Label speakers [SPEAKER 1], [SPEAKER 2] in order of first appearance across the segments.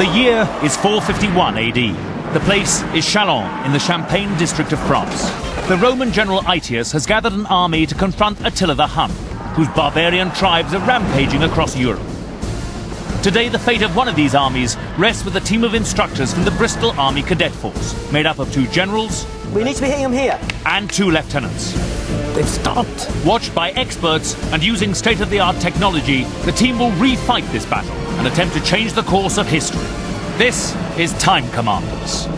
[SPEAKER 1] The year is 451 AD. The place is Chalons in the Champagne district of France. The Roman general Aetius has gathered an army to confront Attila the Hun, whose barbarian tribes are rampaging across Europe. Today, the fate of one of these armies rests with a team of instructors from the Bristol Army Cadet Force, made up of 2 generals.
[SPEAKER 2] We need to be hitting them here.
[SPEAKER 1] And 2 lieutenants.
[SPEAKER 2] They've stopped.
[SPEAKER 1] Watched by experts and using state-of-the-art technology, the team will refight this battle and attempt to change the course of history. This is Time Commanders.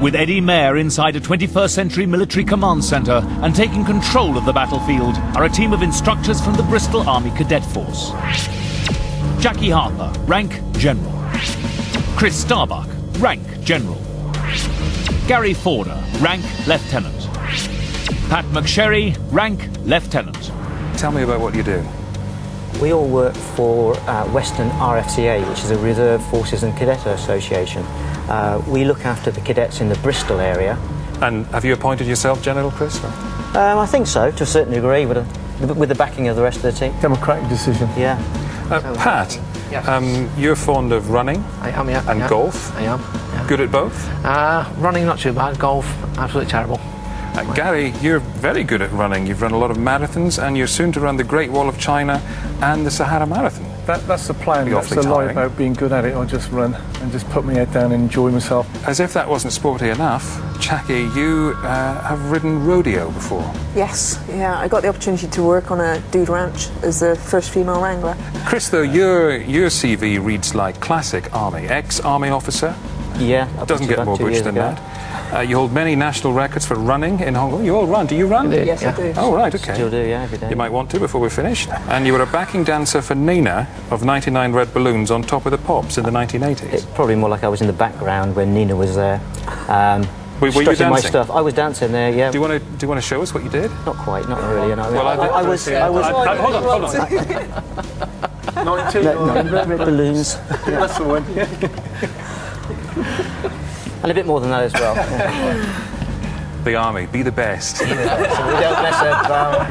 [SPEAKER 1] With Eddie Mayer inside a 21st century military command centre and taking control of the battlefield are a team of instructors from the Bristol Army Cadet Force. Jackie Harper, rank General. Chris Starbuck, rank General. Gary Forder, rank Lieutenant. Pat McSherry, rank Lieutenant.
[SPEAKER 3] Tell me about what you do.
[SPEAKER 2] We all work for Western RFCA, which is a Reserve Forces and Cadet Association. We look after the cadets in the Bristol area.
[SPEAKER 3] And have you appointed yourself General, Chris?
[SPEAKER 2] I think so, to a certain degree, with the backing of the rest of the team.
[SPEAKER 4] Democratic decision.
[SPEAKER 2] Yeah.
[SPEAKER 3] Pat,
[SPEAKER 5] yes.
[SPEAKER 3] You're fond of running.
[SPEAKER 5] I am, yeah.
[SPEAKER 3] And
[SPEAKER 5] yeah.
[SPEAKER 3] golf.
[SPEAKER 5] I am. Yeah.
[SPEAKER 3] Good at both?
[SPEAKER 5] Running not too bad, golf absolutely terrible.
[SPEAKER 3] Gary, you're very good at running. You've run a lot of marathons and you're soon to run the Great Wall of China and the Sahara Marathon.
[SPEAKER 4] That's the plan. That's the lie about being good at it. I just run and just put my head down and enjoy myself.
[SPEAKER 3] As if that wasn't sporty enough, Jackie, you have ridden rodeo before.
[SPEAKER 6] Yes, yeah. I got the opportunity to work on a dude ranch as the first female wrangler.
[SPEAKER 3] Chris, though, your CV reads like classic Army. Ex-Army officer?
[SPEAKER 2] Yeah.
[SPEAKER 3] Doesn't get more British than that. You hold many national records for running in Hong Kong. You all run. Do you run?
[SPEAKER 6] Yes, yeah. I do.
[SPEAKER 3] Oh, right, okay.
[SPEAKER 2] Still do, yeah, every day.
[SPEAKER 3] You might want to before we're finished. And you were a backing dancer for Nina of 99 Red Balloons on Top of the Pops in the 1980s.
[SPEAKER 2] It's probably more like I was in the background when Nina was there.
[SPEAKER 3] Were you dancing?
[SPEAKER 2] My stuff. I was dancing there, yeah.
[SPEAKER 3] Do you want to show us what you did?
[SPEAKER 2] Not quite, not really. You know.
[SPEAKER 3] Well,
[SPEAKER 2] I was.
[SPEAKER 3] Hold on.
[SPEAKER 4] 19
[SPEAKER 2] Red Balloons. Yeah.
[SPEAKER 4] That's the one.
[SPEAKER 2] And a bit more than that as well.
[SPEAKER 3] The Army, be the best.
[SPEAKER 2] So we don't mess about.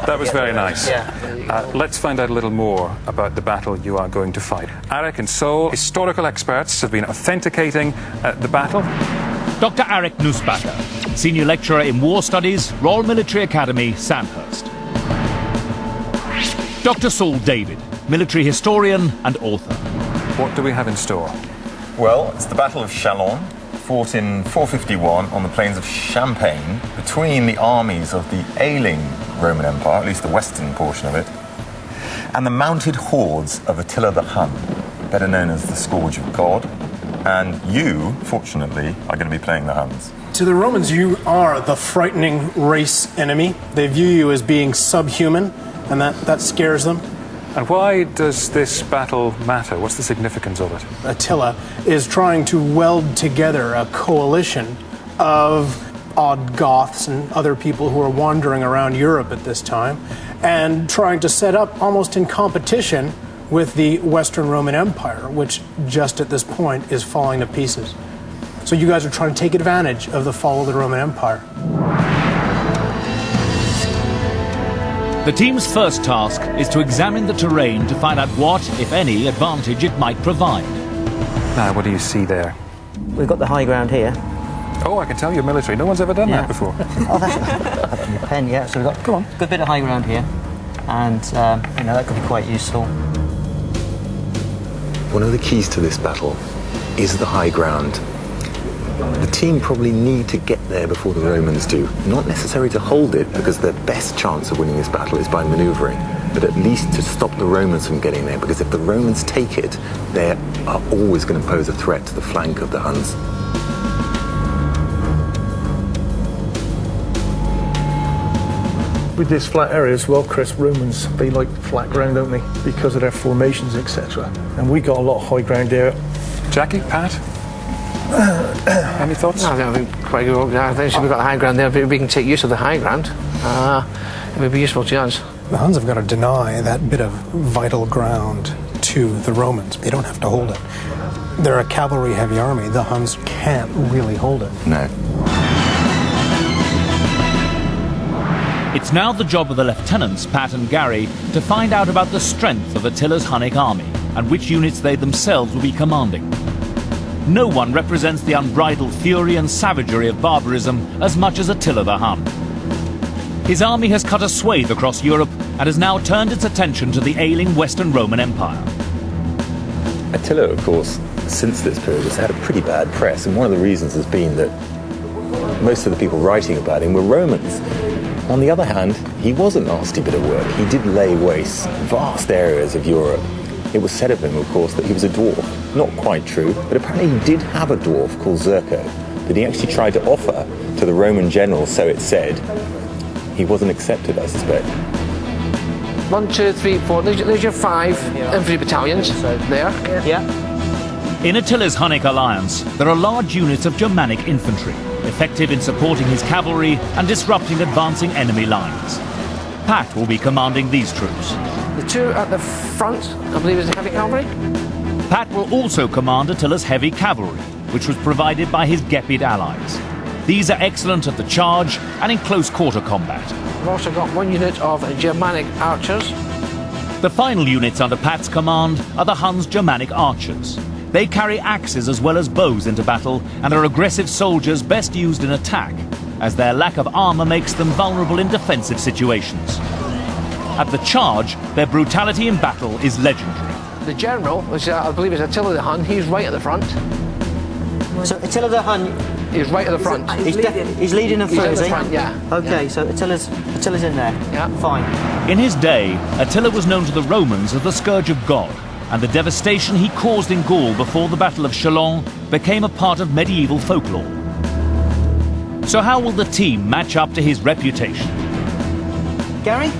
[SPEAKER 3] That was very nice.
[SPEAKER 2] Yeah.
[SPEAKER 3] Let's find out a little more about the battle you are going to fight. Arik and Sol, historical experts, have been authenticating the battle.
[SPEAKER 1] Dr. Arik Nussbacher, Senior Lecturer in War Studies, Royal Military Academy, Sandhurst. Dr. Saul David, Military Historian and Author.
[SPEAKER 3] What do we have in store?
[SPEAKER 7] Well, it's the Battle of Chalons, fought in 451 on the plains of Champagne between the armies of the ailing Roman Empire, at least the western portion of it, and the mounted hordes of Attila the Hun, better known as the Scourge of God. And you, fortunately, are going to be playing the Huns.
[SPEAKER 8] To the Romans, you are the frightening race enemy. They view you as being subhuman, and that scares them.
[SPEAKER 3] And why does this battle matter? What's the significance of it?
[SPEAKER 8] Attila is trying to weld together a coalition of odd Goths and other people who are wandering around Europe at this time, and trying to set up almost in competition with the Western Roman Empire, which just at this point is falling to pieces. So you guys are trying to take advantage of the fall of the Roman Empire.
[SPEAKER 1] The team's first task is to examine the terrain to find out what, if any, advantage it might provide.
[SPEAKER 3] Now, what do you see there?
[SPEAKER 2] We've got the high ground here.
[SPEAKER 3] Oh, I can tell you're military. No one's ever done that before.
[SPEAKER 2] Oh, that's in the pen, yeah. So we've got a good bit of high ground here, and that could be quite useful.
[SPEAKER 9] One of the keys to this battle is the high ground. The team probably need to get there before the Romans do. Not necessarily to hold it, because their best chance of winning this battle is by manoeuvring, but at least to stop the Romans from getting there, because if the Romans take it, they are always going to pose a threat to the flank of the Huns.
[SPEAKER 4] With this flat area as well, Chris, Romans, they like flat ground, don't they? Because of their formations, etc. And we got a lot of high ground there.
[SPEAKER 3] Jackie, Pat? Any thoughts?
[SPEAKER 5] No, I think quite good. I think we've got the high ground there. If we can take use of the high ground, it would be useful to us.
[SPEAKER 8] The Huns have got to deny that bit of vital ground to the Romans. They don't have to hold it. They're a cavalry-heavy army. The Huns can't really hold it.
[SPEAKER 9] No.
[SPEAKER 1] It's now the job of the lieutenants, Pat and Gary, to find out about the strength of Attila's Hunnic army and which units they themselves will be commanding. No one represents the unbridled fury and savagery of barbarism as much as Attila the Hun. His army has cut a swathe across Europe and has now turned its attention to the ailing Western Roman Empire.
[SPEAKER 9] Attila, of course, since this period has had a pretty bad press, and one of the reasons has been that most of the people writing about him were Romans. On the other hand, he was a nasty bit of work. He did lay waste vast areas of Europe. It was said of him, of course, that he was a dwarf. Not quite true, but apparently he did have a dwarf called Zerko that he actually tried to offer to the Roman generals, so it said. He wasn't accepted, I suspect.
[SPEAKER 5] 1, 2, 3, 4. There's your 5 infantry battalions there.
[SPEAKER 2] Yeah.
[SPEAKER 1] In Attila's Hunnic alliance, there are large units of Germanic infantry, effective in supporting his cavalry and disrupting advancing enemy lines. Pat will be commanding these troops.
[SPEAKER 5] The 2 at the front, I believe, is the heavy cavalry.
[SPEAKER 1] Pat will also command Attila's heavy cavalry, which was provided by his Gepid allies. These are excellent at the charge and in close quarter combat.
[SPEAKER 5] We've also got 1 unit of Germanic archers.
[SPEAKER 1] The final units under Pat's command are the Huns' Germanic archers. They carry axes as well as bows into battle and are aggressive soldiers best used in attack, as their lack of armour makes them vulnerable in defensive situations. At the charge, their brutality in battle is legendary.
[SPEAKER 5] The general, which I believe is Attila the Hun, he's right at the front.
[SPEAKER 2] So Attila the Hun...
[SPEAKER 5] He's right at the front.
[SPEAKER 2] He's leading them
[SPEAKER 5] He's
[SPEAKER 2] through,
[SPEAKER 5] at
[SPEAKER 2] is
[SPEAKER 5] the
[SPEAKER 2] he?
[SPEAKER 5] front, yeah.
[SPEAKER 2] Okay, so Attila's in there.
[SPEAKER 5] Yeah.
[SPEAKER 2] Fine.
[SPEAKER 1] In his day, Attila was known to the Romans as the Scourge of God, and the devastation he caused in Gaul before the Battle of Chalons became a part of medieval folklore. So how will the team match up to his reputation?
[SPEAKER 2] Gary?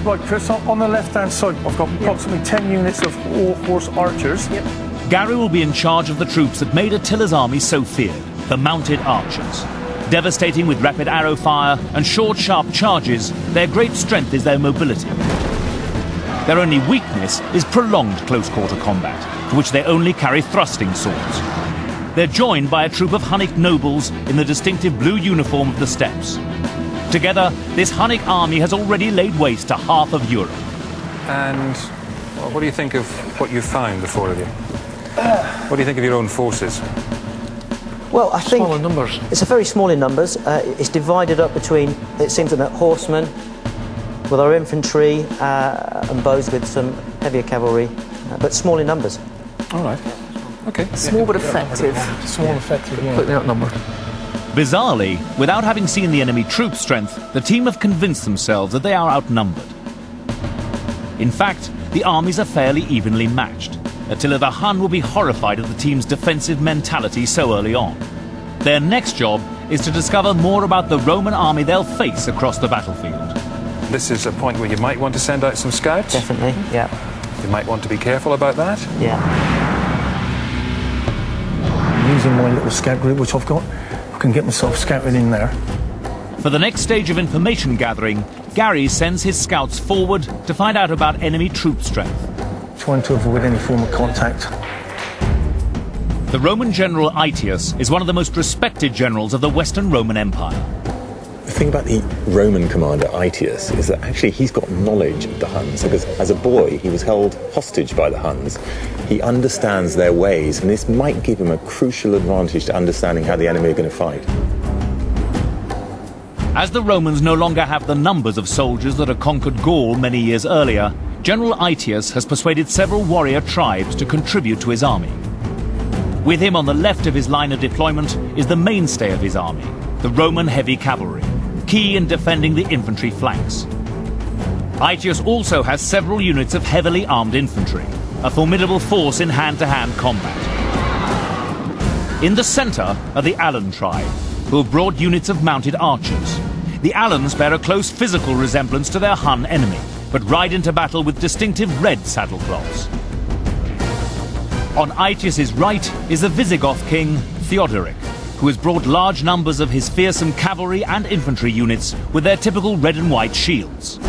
[SPEAKER 4] Right, Chris, on the left-hand side, I've got approximately 10 units of all-horse archers.
[SPEAKER 2] Yep.
[SPEAKER 1] Gary will be in charge of the troops that made Attila's army so feared, the mounted archers. Devastating with rapid arrow fire and short, sharp charges, their great strength is their mobility. Their only weakness is prolonged close-quarter combat, for which they only carry thrusting swords. They're joined by a troop of Hunnic nobles in the distinctive blue uniform of the steppes. Together, this Hunnic army has already laid waste to half of Europe.
[SPEAKER 3] And well, what do you think of what you found, the 4 of you? What do you think of your own forces?
[SPEAKER 2] Well, I think
[SPEAKER 5] Small in numbers.
[SPEAKER 2] it's a very small in numbers. It's divided up between, it seems, that horsemen with our infantry and bows with some heavier cavalry, but small in numbers.
[SPEAKER 3] All right. Okay.
[SPEAKER 6] Small but effective.
[SPEAKER 8] Small, effective, yeah.
[SPEAKER 5] Completely outnumbered.
[SPEAKER 1] Bizarrely, without having seen the enemy troop strength, the team have convinced themselves that they are outnumbered. In fact, the armies are fairly evenly matched. Attila the Hun will be horrified at the team's defensive mentality so early on. Their next job is to discover more about the Roman army they'll face across the battlefield.
[SPEAKER 3] This is a point where you might want to send out some scouts.
[SPEAKER 2] Definitely, yeah.
[SPEAKER 3] You might want to be careful about that.
[SPEAKER 2] Yeah.
[SPEAKER 4] Using my little scout group, which I've got, I can get myself scouted in there.
[SPEAKER 1] For the next stage of information gathering, Gary sends his scouts forward to find out about enemy troop strength.
[SPEAKER 4] Trying to avoid any form of contact.
[SPEAKER 1] The Roman general Aetius is one of the most respected generals of the Western Roman Empire.
[SPEAKER 9] The thing about the Roman commander Aetius is that actually he's got knowledge of the Huns, because as a boy he was held hostage by the Huns. He understands their ways, and this might give him a crucial advantage to understanding how the enemy are going to fight.
[SPEAKER 1] As the Romans no longer have the numbers of soldiers that had conquered Gaul many years earlier, General Aetius has persuaded several warrior tribes to contribute to his army. With him on the left of his line of deployment is the mainstay of his army, the Roman heavy cavalry, key in defending the infantry flanks. Aetius also has several units of heavily armed infantry, a formidable force in hand-to-hand combat. In the centre are the Alan tribe, who have brought units of mounted archers. The Alans bear a close physical resemblance to their Hun enemy, but ride into battle with distinctive red saddlecloths. On Aetius's right is the Visigoth king, Theodoric, who has brought large numbers of his fearsome cavalry and infantry units with their typical red and white shields.